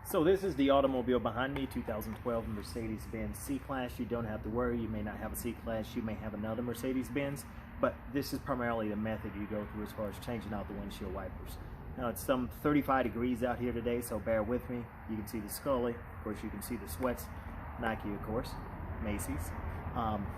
So this is the automobile behind me, 2012 Mercedes Benz C-Class. You don't have to worry, you may not have a C-Class, you may have another Mercedes Benz, but this is primarily the method you go through as far as changing out the windshield wipers. Now it's some 35 degrees out here today, so bear with me. You can see the Scully, of course you can see the sweats, Nike of course, Macy's.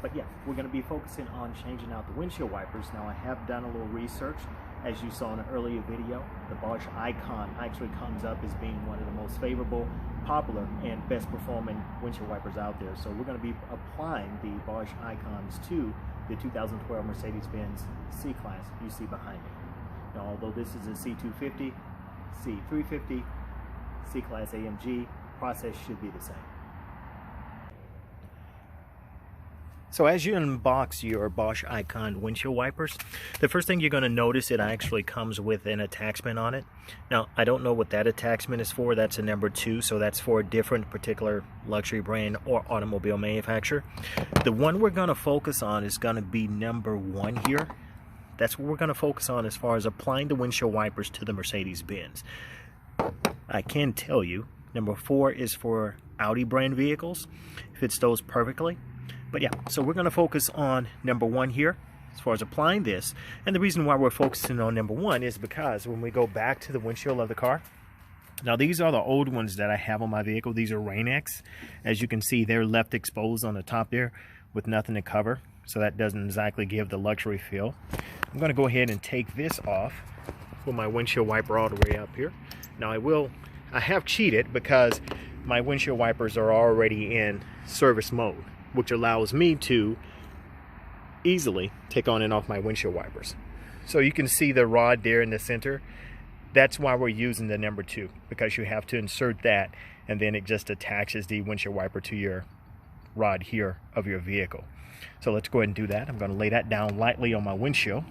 But yeah, we're going to be focusing on changing out the windshield wipers. Now I have done a little research. As you saw in an earlier video, the Bosch Icon actually comes up as being one of the most favorable, popular, and best performing windshield wipers out there. So we're going to be applying the Bosch Icons to the 2012 Mercedes Benz C-Class you see behind me. Now although this is a C250, C350, C-Class AMG, process should be the same. So as you unbox your Bosch Icon windshield wipers, the first thing you're going to notice, it actually comes with an attachment on it. Now, I don't know what that attachment is for. That's a number 2, so that's for a different particular luxury brand or automobile manufacturer. The one we're going to focus on is going to be number 1 here. That's what we're going to focus on as far as applying the windshield wipers to the Mercedes Benz. I can tell you, number 4 is for Audi brand vehicles. Fits those perfectly. But yeah, so we're going to focus on number 1 here as far as applying this. And the reason why we're focusing on number 1 is because when we go back to the windshield of the car, now these are the old ones that I have on my vehicle. These are Rain-X. As you can see, they're left exposed on the top there with nothing to cover. So that doesn't exactly give the luxury feel. I'm going to go ahead and take this off with my windshield wiper all the way up here. Now I have cheated because my windshield wipers are already in service mode, which allows me to easily take on and off my windshield wipers. So you can see the rod there in the center. That's why we're using the number 2, because you have to insert that and then it just attaches the windshield wiper to your rod here of your vehicle. So let's go ahead and do that. I'm going to lay that down lightly on my windshield,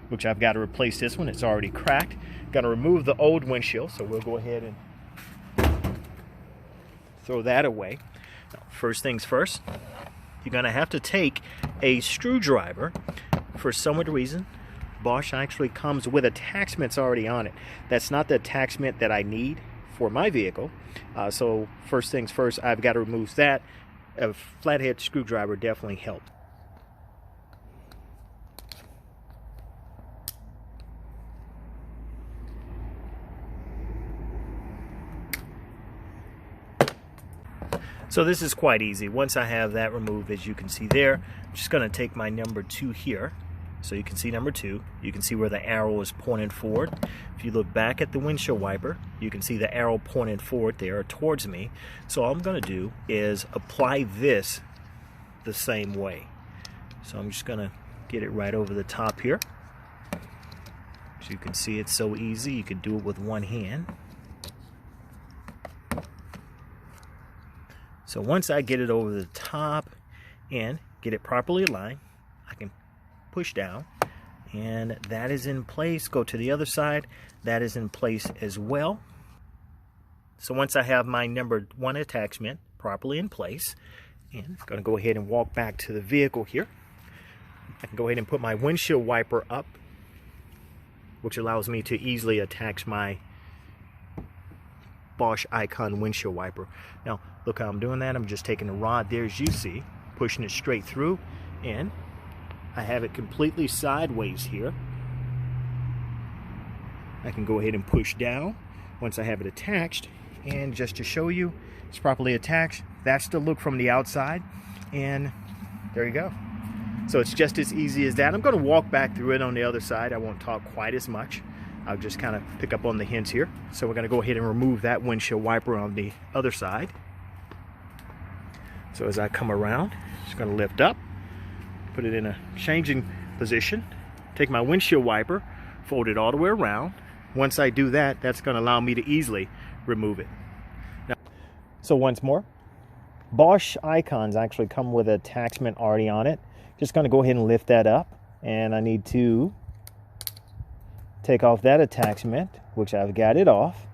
which I've got to replace this one. It's already cracked. Got to remove the old windshield, so we'll go ahead and throw that away. Now, first things first, you're going to have to take a screwdriver. For some odd reason, Bosch actually comes with attachments already on it. That's not the attachment that I need for my vehicle. So first things first, I've got to remove that. A flathead screwdriver definitely helped. So this is quite easy. Once I have that removed, as you can see there, I'm just going to take my number 2 here. So you can see number 2. You can see where the arrow is pointed forward. If you look back at the windshield wiper, you can see the arrow pointed forward there towards me. So all I'm going to do is apply this the same way. So I'm just going to get it right over the top here. As you can see, it's so easy. You can do it with one hand. So once I get it over the top and get it properly aligned, I can push down and that is in place. Go to the other side, that is in place as well. So once I have my number 1 attachment properly in place, and I'm going to go ahead and walk back to the vehicle here. I can go ahead and put my windshield wiper up, which allows me to easily attach my Bosch Icon windshield wiper. Now look how I'm doing that. I'm just taking the rod there, as you see, pushing it straight through, and I have it completely sideways here. I can go ahead and push down once I have it attached, and just to show you it's properly attached, that's the look from the outside, and there you go. So it's just as easy as that. I'm going to walk back through it on the other side. I won't talk quite as much. I'll just kind of pick up on the hints here. So we're going to go ahead and remove that windshield wiper on the other side. So as I come around, just going to lift up, put it in a changing position, take my windshield wiper, fold it all the way around. Once I do that, that's going to allow me to easily remove it. Now, so once more, Bosch Icons actually come with an attachment already on it. Just going to go ahead and lift that up, and I need to take off that attachment, which I've got it off.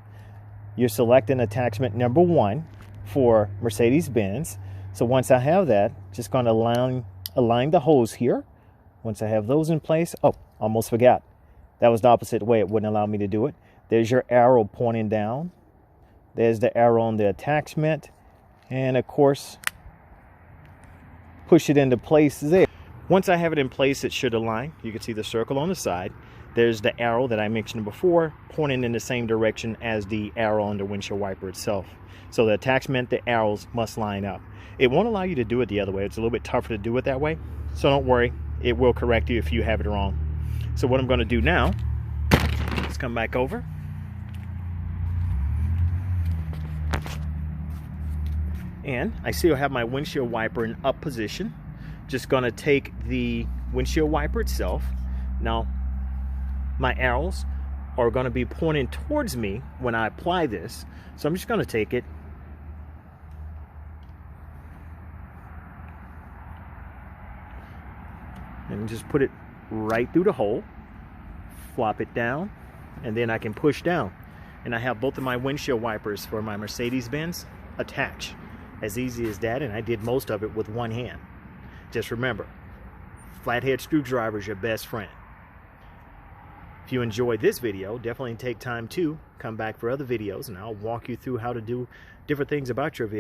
You're selecting attachment number 1 for Mercedes Benz. So once I have that, just going to align the holes here. Once I have those in place, oh, almost forgot. That was the opposite way. It wouldn't allow me to do it. There's your arrow pointing down. There's the arrow on the attachment, and of course push it into place there. Once I have it in place, it should align. You can see the circle on the side. There's the arrow that I mentioned before, pointing in the same direction as the arrow on the windshield wiper itself. So the attachment, the arrows must line up. It won't allow you to do it the other way. It's a little bit tougher to do it that way. So don't worry, it will correct you if you have it wrong. So what I'm going to do now is come back over. And I still have my windshield wiper in up position. Just going to take the windshield wiper itself. Now, my arrows are going to be pointing towards me when I apply this. So I'm just going to take it and just put it right through the hole, flop it down, and then I can push down. And I have both of my windshield wipers for my Mercedes Benz attached. As easy as that, and I did most of it with one hand. Just remember, flathead screwdriver is your best friend. If you enjoyed this video, definitely take time to come back for other videos, and I'll walk you through how to do different things about your vehicle.